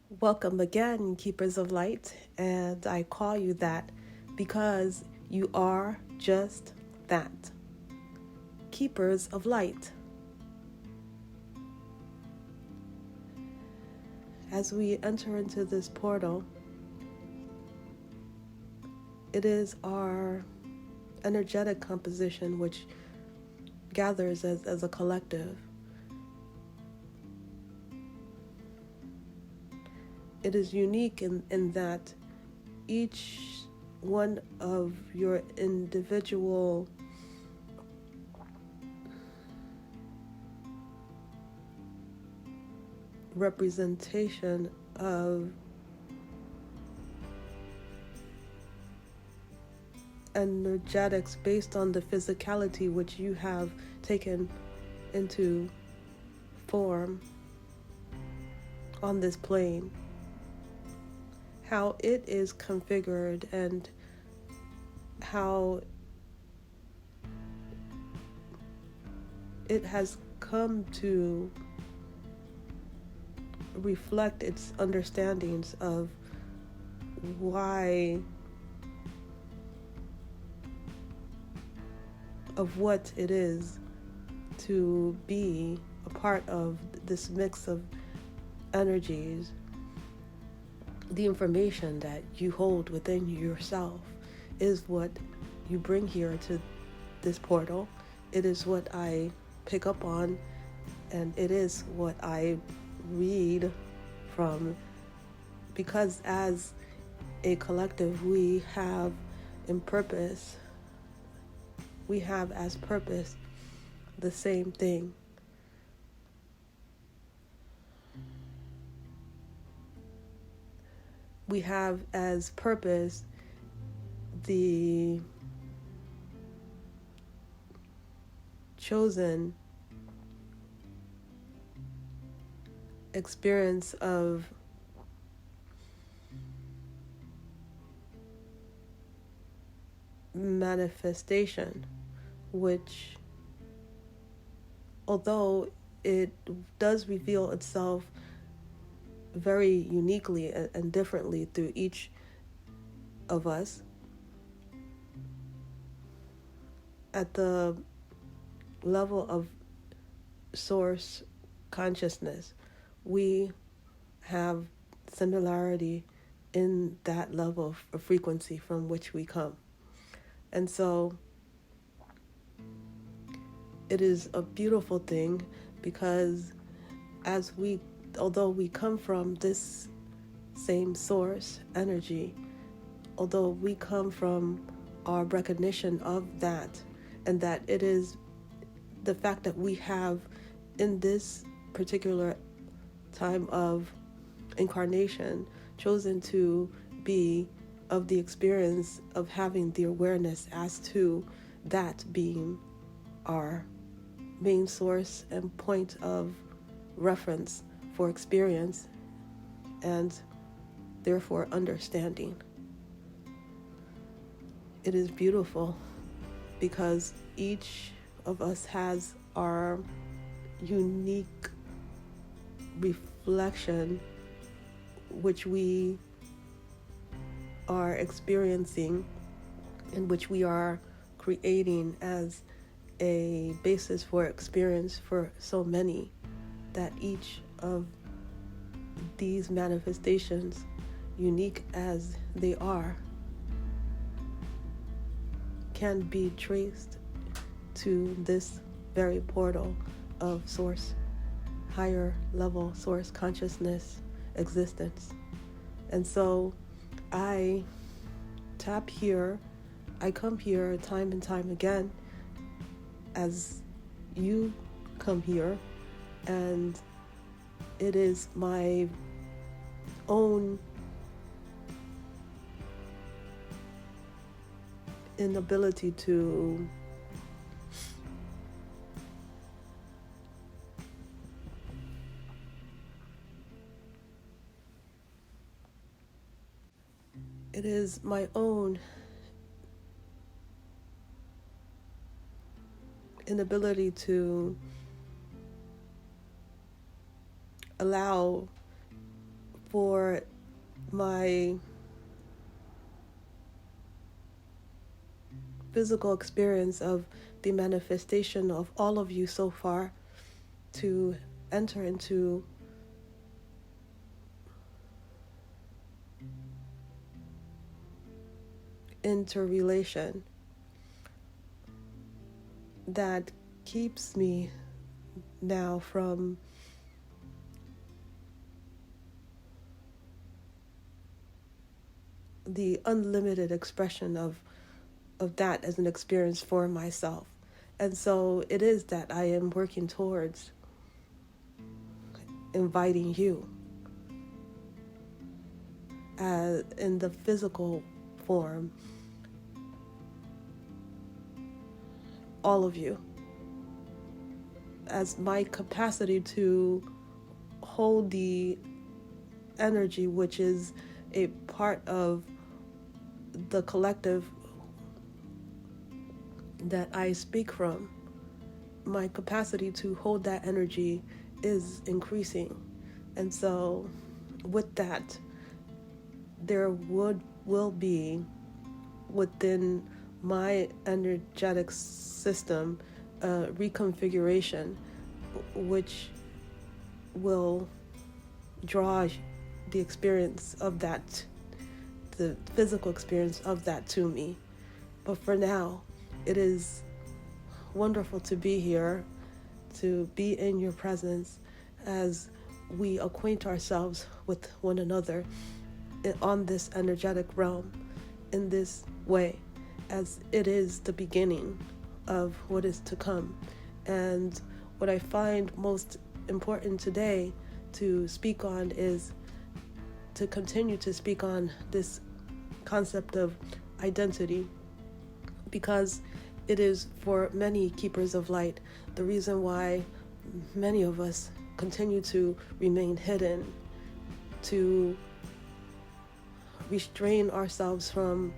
Welcome again, Keepers of Light, and I call you that because you are just that. Keepers of Light. As we enter into this portal, it is our energetic composition which gathers as a collective. It is unique in that each one of your individual representation of energetics based on the physicality which you have taken into form on this plane, how it is configured and how it has come to reflect its understandings of why, of what it is to be a part of this mix of energies. The information that you hold within yourself is what you bring here to this portal. It is what I pick up on, and it is what I read from, because as a collective we have as purpose the same thing. We have as purpose the chosen experience of manifestation, which, although it does reveal itself very uniquely and differently through each of us, at the level of source consciousness, we have similarity in that level of frequency from which we come. And so it is a beautiful thing, because although we come from this same source energy, although we come from our recognition of that, and that it is the fact that we have in this particular time of incarnation chosen to be of the experience of having the awareness as to that being our main source and point of reference for experience and therefore understanding. It is beautiful because each of us has our unique reflection which we are experiencing and which we are creating as a basis for experience for so many, that each of these manifestations, unique as they are, can be traced to this very portal of source, higher level source consciousness existence. And so I tap here, I come here time and time again as you come here, and it is my own inability to it is my own inability to allow for my physical experience of the manifestation of all of you so far to enter into interrelation that keeps me now from the unlimited expression of that as an experience for myself. And so it is that I am working towards inviting you in the physical form, all of you, as my capacity to hold the energy, which is a part of the collective that I speak from. My capacity to hold that energy is increasing. And so with that, there will be within my energetic system reconfiguration, which will draw the experience of that, the physical experience of that to me. But for now, it is wonderful to be here, to be in your presence as we acquaint ourselves with one another on this energetic realm in this way, as it is the beginning of what is to come. And what I find most important today to speak on is to continue to speak on this concept of identity, because it is for many keepers of light the reason why many of us continue to remain hidden, to restrain ourselves from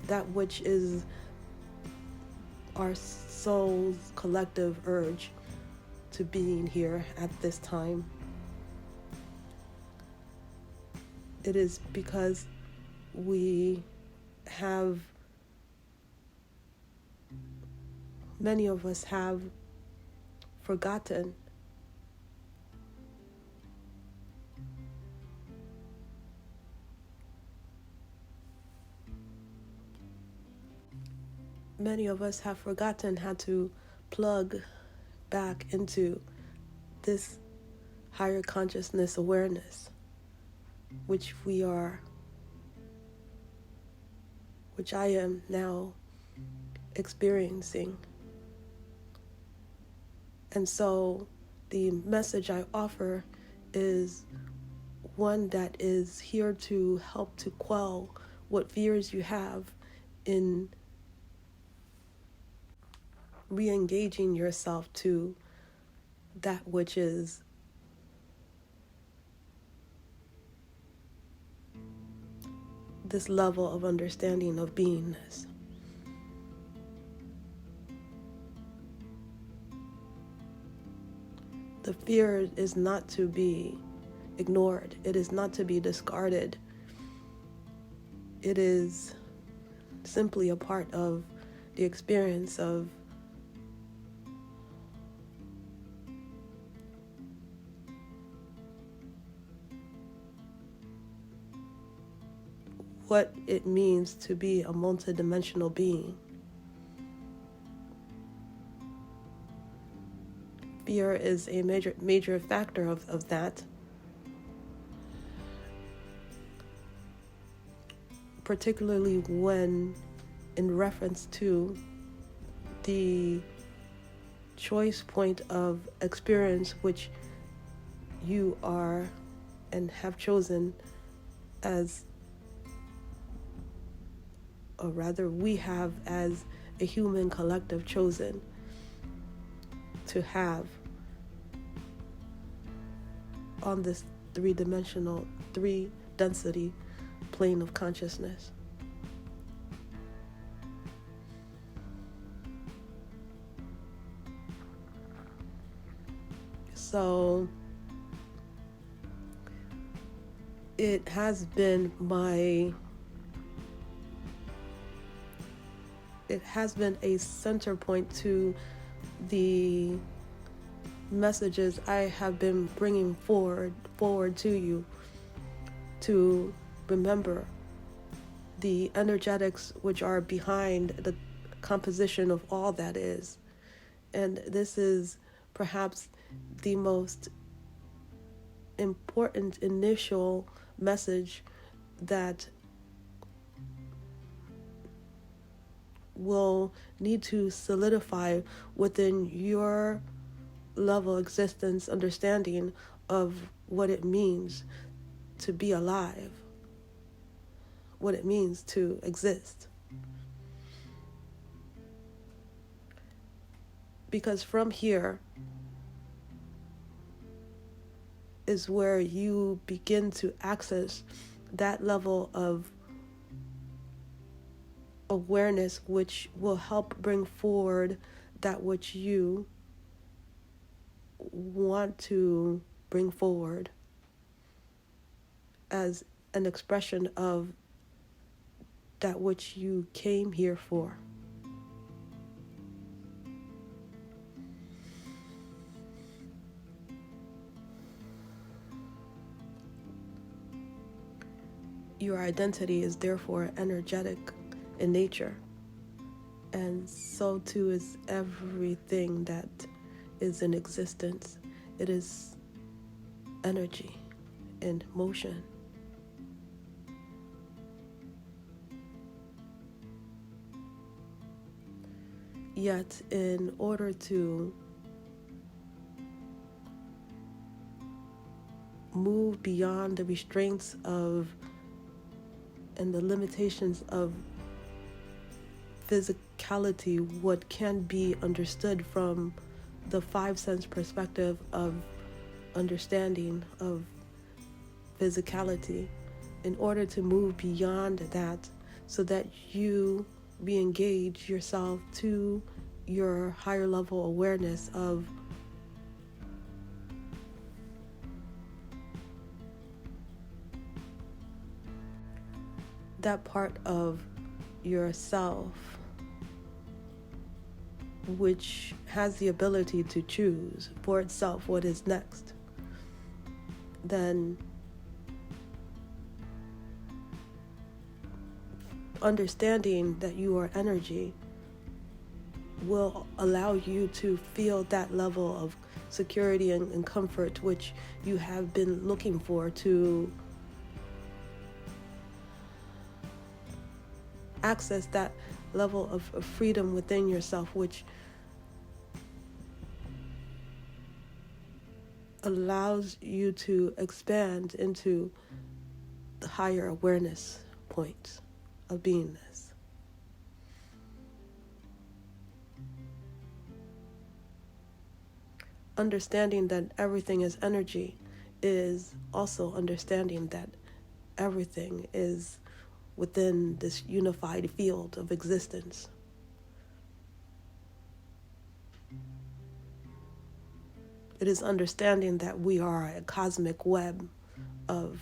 that which is our soul's collective urge to being here at this time. It is because many of us have forgotten how to plug back into this higher consciousness awareness, which I am now experiencing. And so the message I offer is one that is here to help to quell what fears you have in re-engaging yourself to that which is this level of understanding of beingness. The fear is not to be ignored. It is not to be discarded. It is simply a part of the experience of what it means to be a multidimensional being. Fear is a major factor of that, particularly when in reference to the choice point of experience which you are and have chosen as, or rather we have as a human collective chosen to have on this three density plane of consciousness. So it has been a center point to the messages I have been bringing forward to you, to remember the energetics which are behind the composition of all that is. And this is perhaps the most important initial message that will need to solidify within your level existence understanding of what it means to be alive, what it means to exist. Because from here is where you begin to access that level of awareness which will help bring forward that which you want to bring forward as an expression of that which you came here for. Your identity is therefore energetic in nature, and so too is everything that is in existence. It is energy in motion. Yet, in order to move beyond the restraints of and the limitations of physicality, what can be understood from the five sense perspective of understanding of physicality, in order to move beyond that so that you re-engage yourself to your higher level awareness of that part of yourself which has the ability to choose for itself what is next, then understanding that you are energy will allow you to feel that level of security and comfort which you have been looking for, to access that level of freedom within yourself, which allows you to expand into the higher awareness points of beingness. Understanding that everything is energy is also understanding that everything is within this unified field of existence. It is understanding that we are a cosmic web of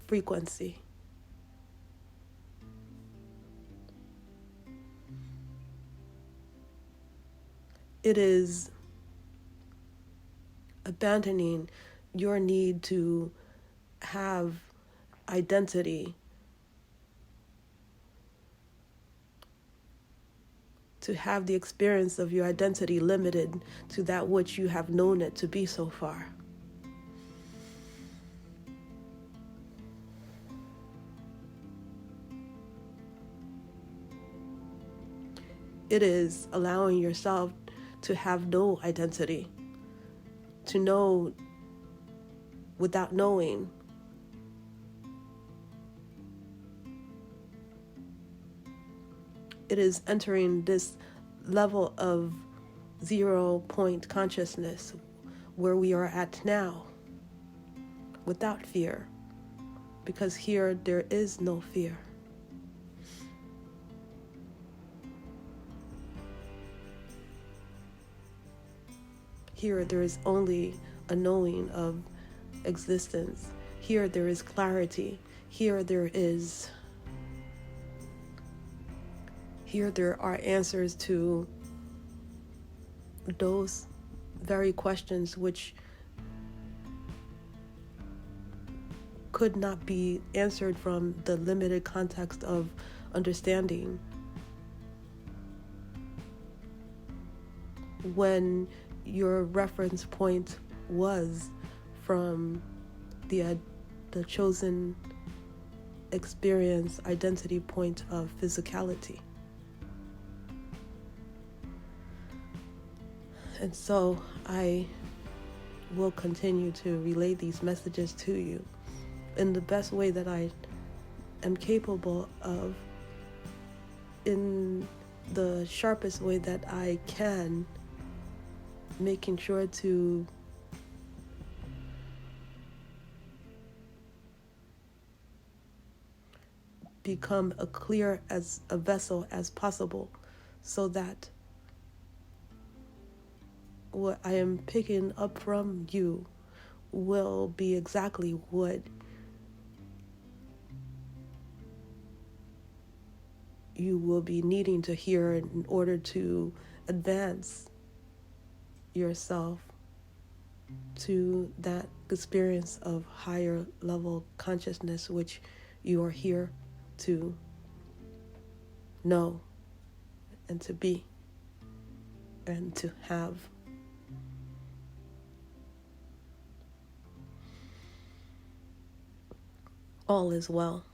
frequency. It is abandoning your need to have identity, to have the experience of your identity limited to that which you have known it to be so far. It is allowing yourself to have no identity, to know without knowing. It is entering this level of 0 point consciousness where we are at now, without fear, because here there is no fear. Here there is only a knowing of existence. Here there is clarity. Here there are answers to those very questions which could not be answered from the limited context of understanding. When your reference point was from the chosen experience identity point of physicality. And so I will continue to relay these messages to you in the best way that I am capable of, in the sharpest way that I can, making sure to become as clear as a vessel as possible, so that what I am picking up from you will be exactly what you will be needing to hear in order to advance yourself to that experience of higher level consciousness which you are here to know and to be and to have. All is well.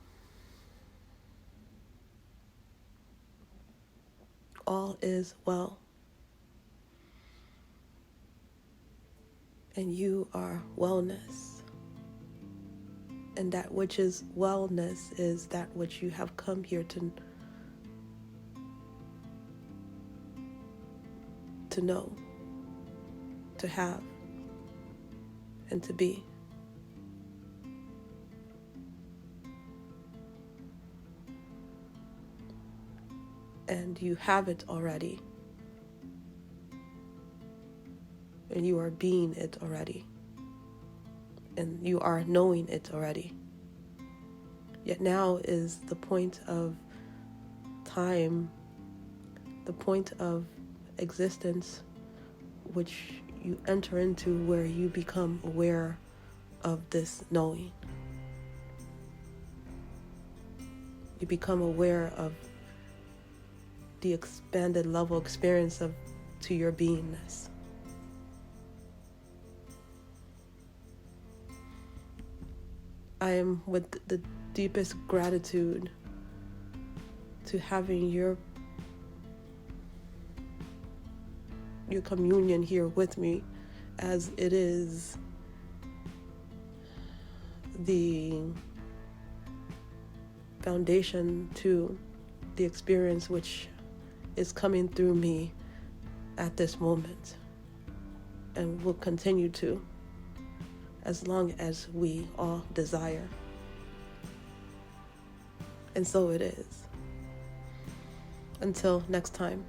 All is well. And you are wellness. And that which is wellness is that which you have come here to know, to have, and to be. And you have it already. And you are being it already. And you are knowing it already. Yet now is the point of time, the point of existence, which you enter into, where you become aware of this knowing. You become aware of the expanded level experience to your beingness. I am with the deepest gratitude to having your communion here with me, as it is the foundation to the experience which is coming through me at this moment, and will continue to, as long as we all desire. And so it is. Until next time.